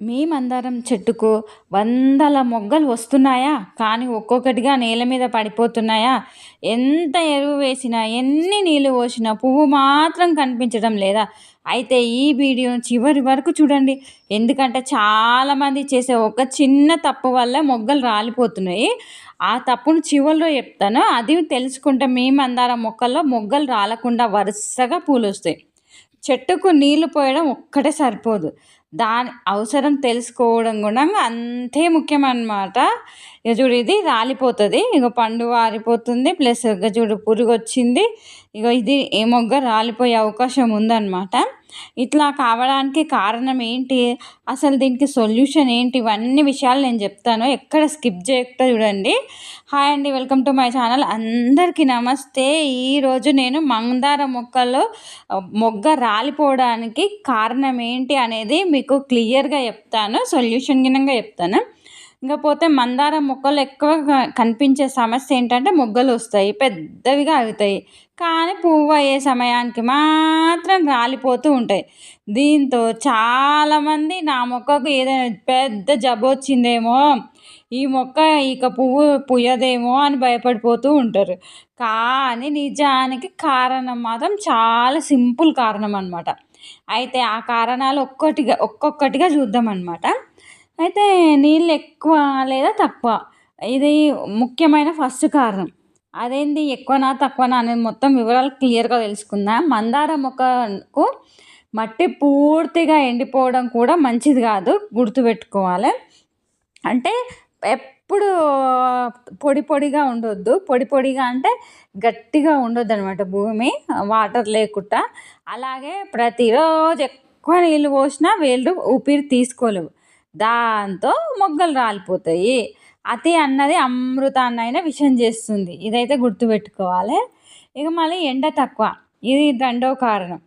మీ మందారం చెట్టుకు వందల మొగ్గలు వస్తున్నాయా? కానీ ఒక్కొక్కటిగా నేల మీద పడిపోతున్నాయా? ఎంత ఎరువు వేసినా, ఎన్ని నీళ్ళు పోసినా పువ్వు మాత్రం కనిపించడం లేదా? అయితే ఈ వీడియోను చివరి వరకు చూడండి. ఎందుకంటే చాలామంది చేసే ఒక చిన్న తప్పు వల్ల మొగ్గలు రాలిపోతున్నాయి. ఆ తప్పును చివరిలో చెప్తాను. అది తెలుసుకుంటే మీ మందారం మొక్కల్లో మొగ్గలు రాలకుండా వరుసగా పూలొస్తాయి. చెట్టుకు నీళ్లు పోయడం ఒక్కటే సరిపోదు. దాని అవసరం తెలుసుకోవడం కూడా అంతే ముఖ్యమనమాట. ఇగ చూడు ఇది రాలిపోతది. ఇగో పండు ఆరిపోతుంది. ప్లస్ ఇగ చూడు పురుగొచ్చింది. ఇగో ఇది ఈ మొగ్గ రాలిపోయే అవకాశం ఉందనమాట. ఇట్లా కావడానికి కారణం ఏంటి? అసలు దీనికి సొల్యూషన్ ఏంటి? ఇవన్నీ విషయాలు నేను చెప్తాను. ఎక్కడ స్కిప్ చేయకుండా చూడండి. హాయ్ అండి, వెల్కమ్ టు మై ఛానల్. అందరికీ నమస్తే. ఈరోజు నేను మందార మొక్కల్లో మొగ్గ రాలిపోవడానికి కారణం ఏంటి అనేది మీకు క్లియర్గా చెప్తాను. సొల్యూషన్ గినంగా చెప్తాను. ఇంకపోతే మందారం మొక్కలు ఎక్కువ కనిపించే సమస్య ఏంటంటే మొగ్గలు వస్తాయి, పెద్దవిగా అవుతాయి, కానీ పువ్వు అయ్యే సమయానికి మాత్రం రాలిపోతూ ఉంటాయి. దీంతో చాలామంది నా మొక్కకు ఏదైనా పెద్ద జబ్బు వచ్చిందేమో, ఈ మొక్క ఇక పువ్వు పుయ్యదేమో అని భయపడిపోతూ ఉంటారు. కానీ నిజానికి కారణం మాత్రం చాలా సింపుల్ కారణం అనమాట. అయితే ఆ కారణాలు ఒక్కొక్కటిగా చూద్దామన్నమాట. అయితే నీళ్ళు ఎక్కువ లేదా తక్కువ, ఇది ముఖ్యమైన ఫస్ట్ కారణం. అదేంది ఎక్కువనా తక్కువనా అనేది మొత్తం వివరాలు క్లియర్గా తెలుసుకుందాం. మందార మొక్కకు మట్టి పూర్తిగా ఎండిపోవడం కూడా మంచిది కాదు, గుర్తుపెట్టుకోవాలి. అంటే ఎప్పుడు పొడి పొడిగా ఉండొద్దు. పొడి పొడిగా అంటే గట్టిగా ఉండొద్దు అనమాట భూమి, వాటర్ లేకుండా. అలాగే ప్రతిరోజు ఎక్కువ నీళ్ళు పోసినా వేళ్ళు ఊపిరి తీసుకోలేవు. దాంతో మొగ్గలు రాలిపోతాయి. అతి అన్నది అమృతాన్నైనా విషం చేస్తుంది. ఇదైతే గుర్తుపెట్టుకోవాలి. ఇక మళ్ళీ ఎండ తక్కువ, ఇది రెండవ కారణం.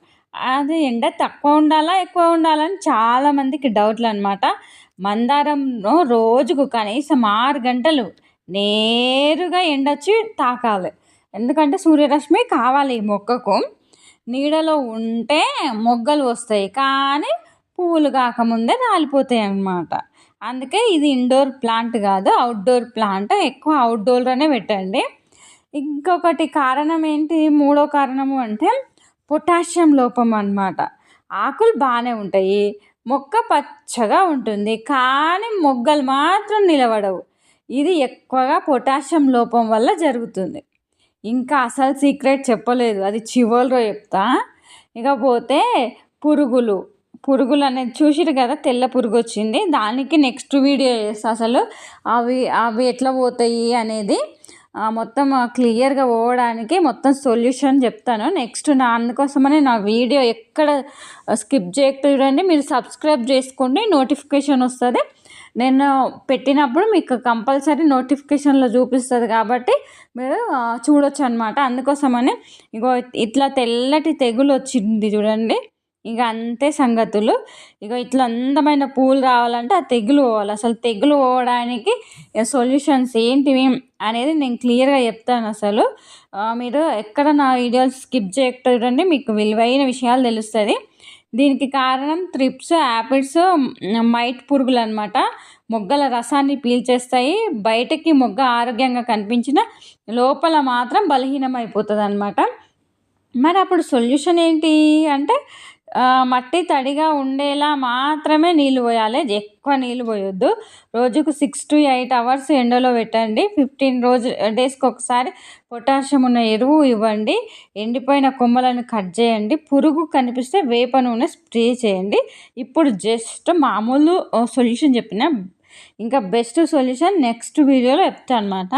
అది ఎండ తక్కువ ఉండాలా ఎక్కువ ఉండాలా అని చాలామందికి డౌట్లు అనమాట. మందారంలో రోజుకు కనీసం 6 గంటలు నేరుగా ఎండొచ్చి తాకాలి. ఎందుకంటే సూర్యరశ్మి కావాలి ఈ మొక్కకు. నీడలో ఉంటే మొగ్గలు వస్తాయి, కానీ పువ్వులు కాకముందే రాలిపోతాయి అన్నమాట. అందుకే ఇది ఇండోర్ ప్లాంట్ కాదు, అవుట్డోర్ ప్లాంట్. ఎక్కువ అవుట్డోర్లోనే పెట్టండి. ఇంకొకటి కారణం ఏంటి, మూడో కారణము అంటే పొటాషియం లోపం అన్నమాట. ఆకులు బాగానే ఉంటాయి, మొక్క పచ్చగా ఉంటుంది, కానీ మొగ్గలు మాత్రం నిలబడవు. ఇది ఎక్కువగా పొటాషియం లోపం వల్ల జరుగుతుంది. ఇంకా అసలు సీక్రెట్ చెప్పలేదు, అది చివరిలో చెప్తా. ఇకపోతే పురుగులు అనేది చూసిరు కదా, తెల్ల పురుగు వచ్చింది. దానికి నెక్స్ట్ వీడియో చేస్తా. అసలు అవి ఎట్లా పోతాయి అనేది మొత్తం క్లియర్గా పోవడానికి మొత్తం సొల్యూషన్ చెప్తాను నెక్స్ట్. అందుకోసమని నా వీడియో ఎక్కడ స్కిప్ చేయకండి. మీరు సబ్స్క్రైబ్ చేసుకోండి, నోటిఫికేషన్ వస్తుంది. నేను పెట్టినప్పుడు మీకు కంపల్సరీ నోటిఫికేషన్లో చూపిస్తుంది, కాబట్టి మీరు చూడొచ్చు అనమాట. అందుకోసమని ఇగో ఇట్లా తెల్లటి తెగులు వచ్చింది చూడండి. ఇక అంతే సంగతులు. ఇక ఇట్లా అందమైన పూలు రావాలంటే ఆ తెగులు పోవాలి. అసలు తెగులు పోవడానికి సొల్యూషన్స్ ఏంటివి అనేది నేను క్లియర్గా చెప్తాను. అసలు మీరు ఎక్కడ నా వీడియోస్ స్కిప్ చేయకుండా చూడండి, మీకు విలువైన విషయాలు తెలుస్తుంది. దీనికి కారణం త్రిప్స్, యాపిడ్స్, మైట్ పురుగులు అనమాట. మొగ్గల రసాన్ని పీల్చేస్తాయి. బయటకి మొగ్గ ఆరోగ్యంగా కనిపించిన లోపల మాత్రం బలహీనమైపోతుంది అనమాట. మరి అప్పుడు సొల్యూషన్ ఏంటి అంటే మట్టి తడిగా ఉండేలా మాత్రమే నీళ్ళు పోయాలి, ఎక్కువ నీళ్ళు పోయొద్దు. రోజుకు 6 to 8 hours ఎండలో పెట్టండి. 15 డేస్కి ఒకసారి పొటాషియం ఉన్న ఎరువు ఇవ్వండి. ఎండిపోయిన కొమ్మలను కట్ చేయండి. పురుగు కనిపిస్తే వేప నూనె స్ప్రే చేయండి. ఇప్పుడు జస్ట్ మామూలు సొల్యూషన్ చెప్పిన, ఇంకా బెస్ట్ సొల్యూషన్ నెక్స్ట్ వీడియోలో చెప్తాను అనమాట.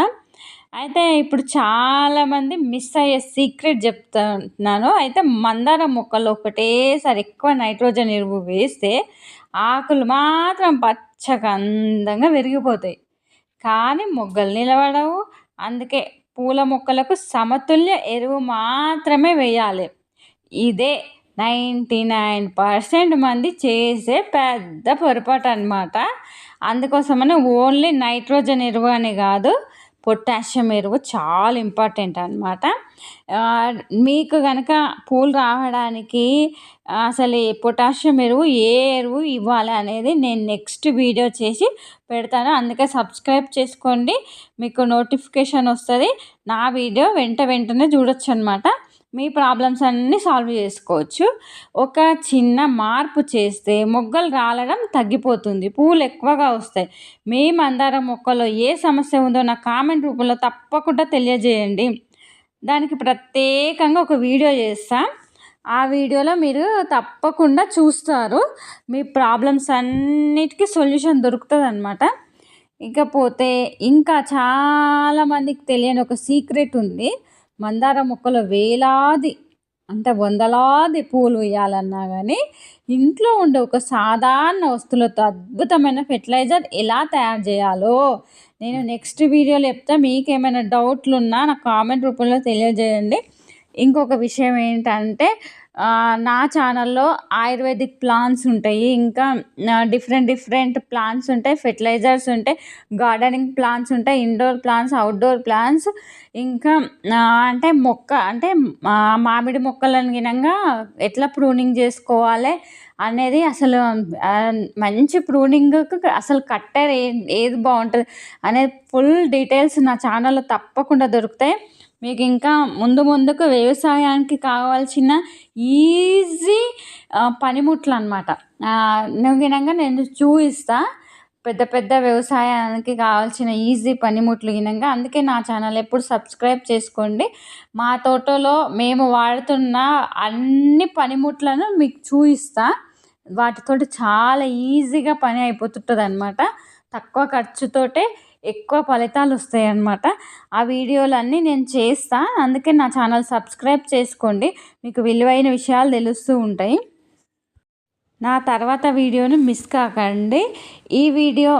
అయితే ఇప్పుడు చాలామంది మిస్ అయ్యే సీక్రెట్ చెప్తున్నాను. అయితే మందారం మొక్కలు ఒకటేసారి ఎక్కువ నైట్రోజన్ ఎరువు వేస్తే ఆకులు మాత్రం పచ్చగా అందంగా విరిగిపోతాయి, కానీ మొగ్గలు నిలబడవు. అందుకే పూల మొక్కలకు సమతుల్య ఎరువు మాత్రమే వేయాలి. ఇదే 99% మంది చేసే పెద్ద పొరపాటు అన్నమాట. అందుకోసమని ఓన్లీ నైట్రోజన్ ఎరువు అని కాదు, పొటాషియం ఎరువు చాలా ఇంపార్టెంట్ అనమాట. మీకు కనుక పూలు రావడానికి అసలు పొటాషియం ఎరువు ఏ ఎరువు ఇవ్వాలి అనేది నేను నెక్స్ట్ వీడియో చేసి పెడతాను. అందుకే సబ్స్క్రైబ్ చేసుకోండి, మీకు నోటిఫికేషన్ వస్తుంది. నా వీడియో వెంటనే చూడొచ్చు అనమాట. మీ ప్రాబ్లమ్స్ అన్నీ సాల్వ్ చేసుకోవచ్చు. ఒక చిన్న మార్పు చేస్తే మొగ్గలు రాలడం తగ్గిపోతుంది, పూలు ఎక్కువగా వస్తాయి. మీ మందార మొక్కలో ఏ సమస్య ఉందో నా కామెంట్ రూపంలో తప్పకుండా తెలియజేయండి. దానికి ప్రత్యేకంగా ఒక వీడియో చేస్తా. ఆ వీడియోలో మీరు తప్పకుండా చూస్తారు, మీ ప్రాబ్లమ్స్ అన్నిటికీ సొల్యూషన్ దొరుకుతుంది అనమాట. ఇకపోతే ఇంకా చాలామందికి తెలియని ఒక సీక్రెట్ ఉంది. మందార మొక్కలో వేలాది అంటే వందలాది పూలు వేయాలన్నా కానీ ఇంట్లో ఉండే ఒక సాధారణ వస్తువులతో అద్భుతమైన ఫెర్టిలైజర్ ఎలా తయారు చేయాలో నేను నెక్స్ట్ వీడియోలో చెప్తా. మీకు ఏమైనా డౌట్లు ఉన్నా నాకు కామెంట్ రూపంలో తెలియజేయండి. ఇంకొక విషయం ఏంటంటే నా ఛానల్లో ఆయుర్వేదిక్ ప్లాంట్స్ ఉంటాయి, ఇంకా డిఫరెంట్ ప్లాంట్స్ ఉంటాయి, ఫెర్టిలైజర్స్ ఉంటాయి, గార్డెనింగ్ ప్లాంట్స్ ఉంటాయి, ఇండోర్ ప్లాంట్స్, అవుట్డోర్ ప్లాంట్స్. ఇంకా అంటే మామిడి మొక్కలను గినంగా ఎట్లా ప్రూనింగ్ చేసుకోవాలి అనేది, అసలు మంచి ప్రూనింగ్కి అసలు కట్టర్ ఏది బాగుంటుంది అనేది ఫుల్ డీటెయిల్స్ నా ఛానల్లో తప్పకుండా దొరుకుతాయి. మీకు ఇంకా ముందుకు వ్యవసాయానికి కావాల్సిన ఈజీ పనిముట్లు అనమాట నేను చూపిస్తా. పెద్ద వ్యవసాయానికి కావాల్సిన ఈజీ పనిముట్లు గినంగా. అందుకే నా ఛానల్ ఎప్పుడు సబ్స్క్రైబ్ చేసుకోండి. మా తోటలో మేము వాడుతున్న అన్ని పనిముట్లను మీకు చూపిస్తా. వాటితోటి చాలా ఈజీగా పని అయిపోతుంటుంది అనమాట. తక్కువ ఖర్చుతోటే ఎక్కువ ఫలితాలు వస్తాయి అన్నమాట. ఆ వీడియోలన్నీ నేను చేస్తా. అందుకే నా ఛానల్ సబ్స్క్రైబ్ చేసుకోండి, మీకు విలువైన విషయాలు తెలుస్తూ ఉంటాయి. నా తర్వాత వీడియోని మిస్ కాకండి. ఈ వీడియో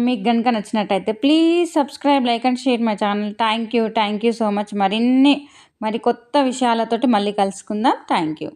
మీకు కనుక నచ్చినట్టయితే please subscribe, like and share my channel. Thank you so much. మరి కొత్త విషయాలతోటి మళ్ళీ కలుసుకుందాం. Thank you.